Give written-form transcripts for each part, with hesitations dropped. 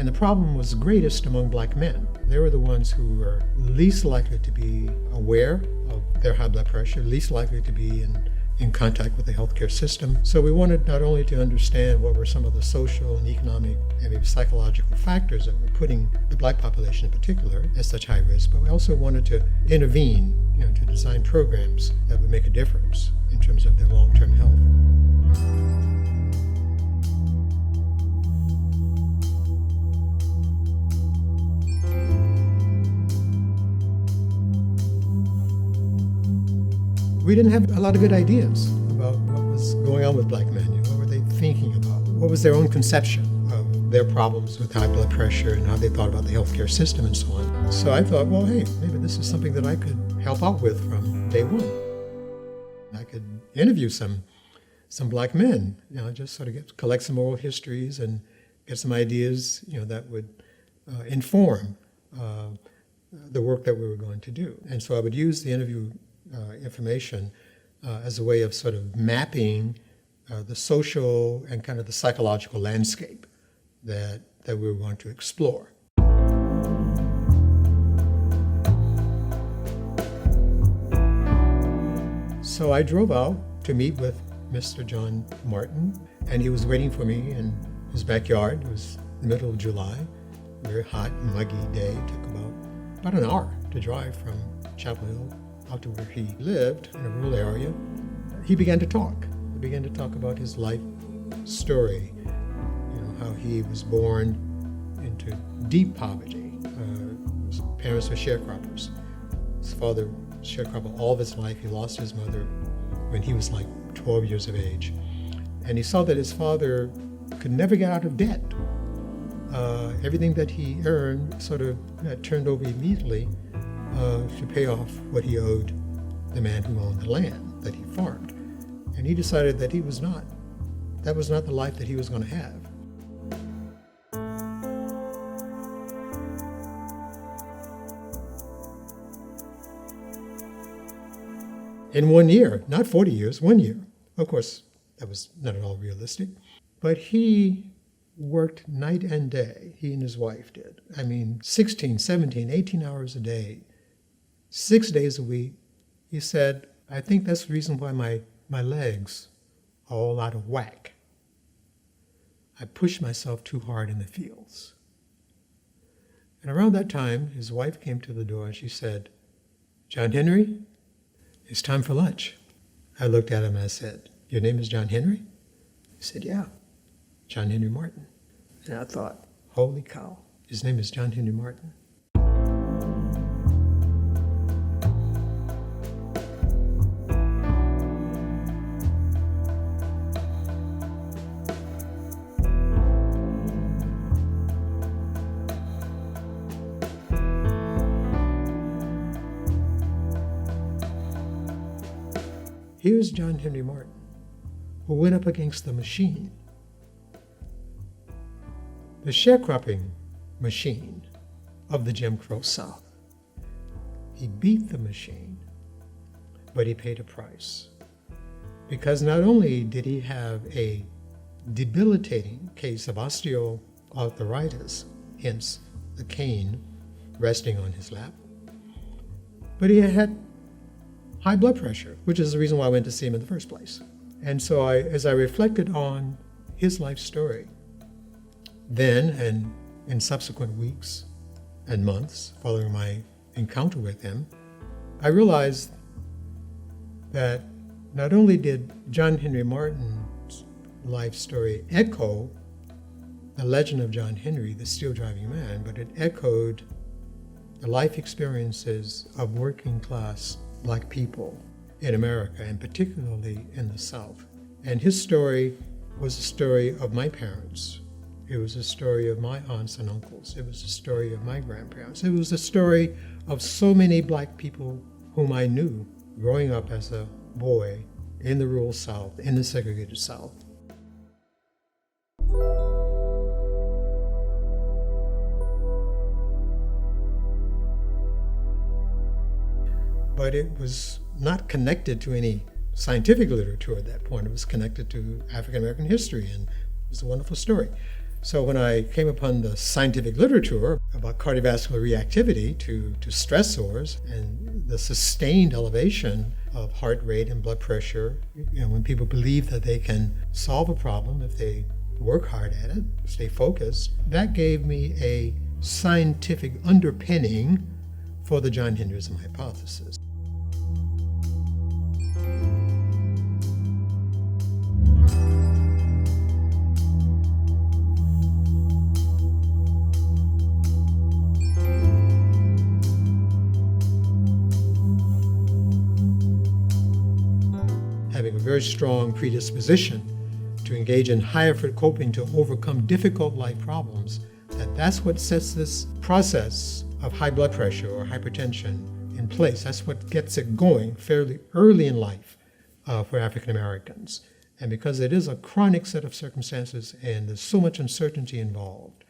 And the problem was greatest among black men. They were the ones who were least likely to be aware of their high blood pressure, least likely to be in contact with the healthcare system. So we wanted not only to understand what were some of the social and economic and maybe psychological factors that were putting the black population in particular at such high risk, but we also wanted to intervene, to design programs that would make a difference in terms of their long-term health. We didn't have a lot of good ideas about what was going on with black men. What were they thinking about? What was their own conception of their problems with high blood pressure and how they thought about the healthcare system and so on? So I thought, well, hey, maybe this is something that I could help out with from day one. I could interview some black men, just sort of collect some oral histories and get some ideas, that would inform the work that we were going to do. And so I would use the interview information as a way of sort of mapping the social and kind of the psychological landscape that we were going to explore. So I drove out to meet with Mr. John Martin, and he was waiting for me in his backyard. It was the middle of July, very hot, muggy day. It took about an hour to drive from Chapel Hill out to where he lived in a rural area. He began to talk. He began to talk about his life story, how he was born into deep poverty. His parents were sharecroppers. His father sharecropper all of his life. He lost his mother when he was like 12 years of age. And he saw that his father could never get out of debt. Everything that he earned sort of turned over immediately to pay off what he owed the man who owned the land that he farmed. And he decided that that was not the life that he was going to have. In 1 year, not 40 years, 1 year. Of course, that was not at all realistic. But he worked night and day, he and his wife did. 16, 17, 18 hours a day, 6 days a week. He said, I think that's the reason why my legs are all out of whack. I pushed myself too hard in the fields. And around that time, his wife came to the door and she said, John Henry, it's time for lunch. I looked at him and I said, your name is John Henry? He said, yeah, John Henry Martin. And I thought, holy cow, his name is John Henry Martin. Here's John Henry Martin, who went up against the machine, the sharecropping machine of the Jim Crow South. He beat the machine, but he paid a price. Because not only did he have a debilitating case of osteoarthritis, hence the cane resting on his lap, but he had high blood pressure, which is the reason why I went to see him in the first place. And so as I reflected on his life story, then and in subsequent weeks and months following my encounter with him, I realized that not only did John Henry Martin's life story echo the legend of John Henry, the steel driving man, but it echoed the life experiences of working class Black people in America, and particularly in the South. And his story was a story of my parents. It was a story of my aunts and uncles. It was a story of my grandparents. It was a story of so many Black people whom I knew growing up as a boy in the rural South, in the segregated South. But it was not connected to any scientific literature at that point. It was connected to African American history, and it was a wonderful story. So when I came upon the scientific literature about cardiovascular reactivity to stressors and the sustained elevation of heart rate and blood pressure, when people believe that they can solve a problem if they work hard at it, stay focused, that gave me a scientific underpinning for the John Henryism hypothesis. Having a very strong predisposition to engage in high effort coping to overcome difficult life problems, that's what sets this process of high blood pressure or hypertension in place. That's what gets it going fairly early in life for African Americans. And because it is a chronic set of circumstances and there's so much uncertainty involved,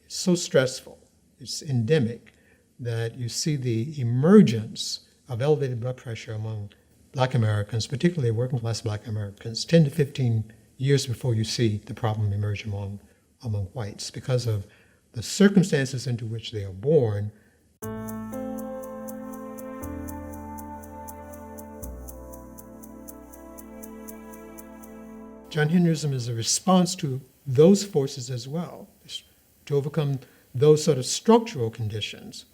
it's so stressful, it's endemic, that you see the emergence of elevated blood pressure among Black Americans, particularly working class Black Americans, 10 to 15 years before you see the problem emerge among whites, because of the circumstances into which they are born. John Henryism is a response to those forces as well, to overcome those sort of structural conditions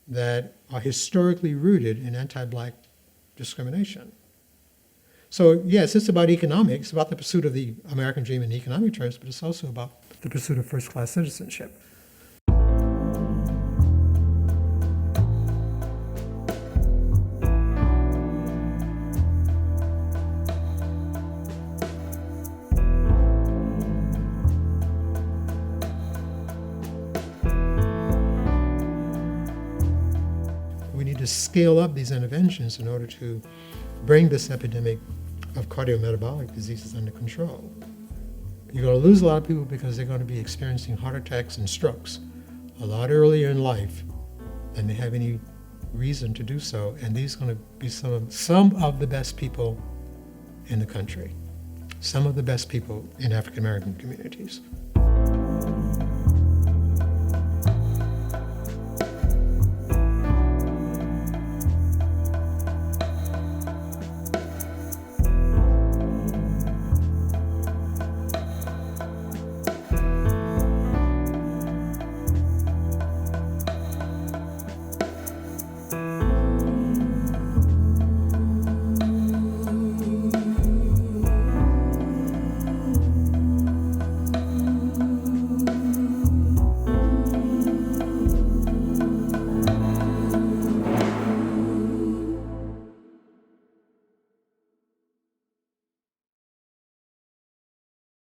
that are historically rooted in anti-Black discrimination. So yes, it's about economics, about the pursuit of the American dream in economic terms, but it's also about the pursuit of first-class citizenship. We need to scale up these interventions in order to bring this epidemic of cardiometabolic diseases under control. You're going to lose a lot of people because they're going to be experiencing heart attacks and strokes a lot earlier in life than they have any reason to do so. And these are going to be some of the best people in the country, some of the best people in African American communities.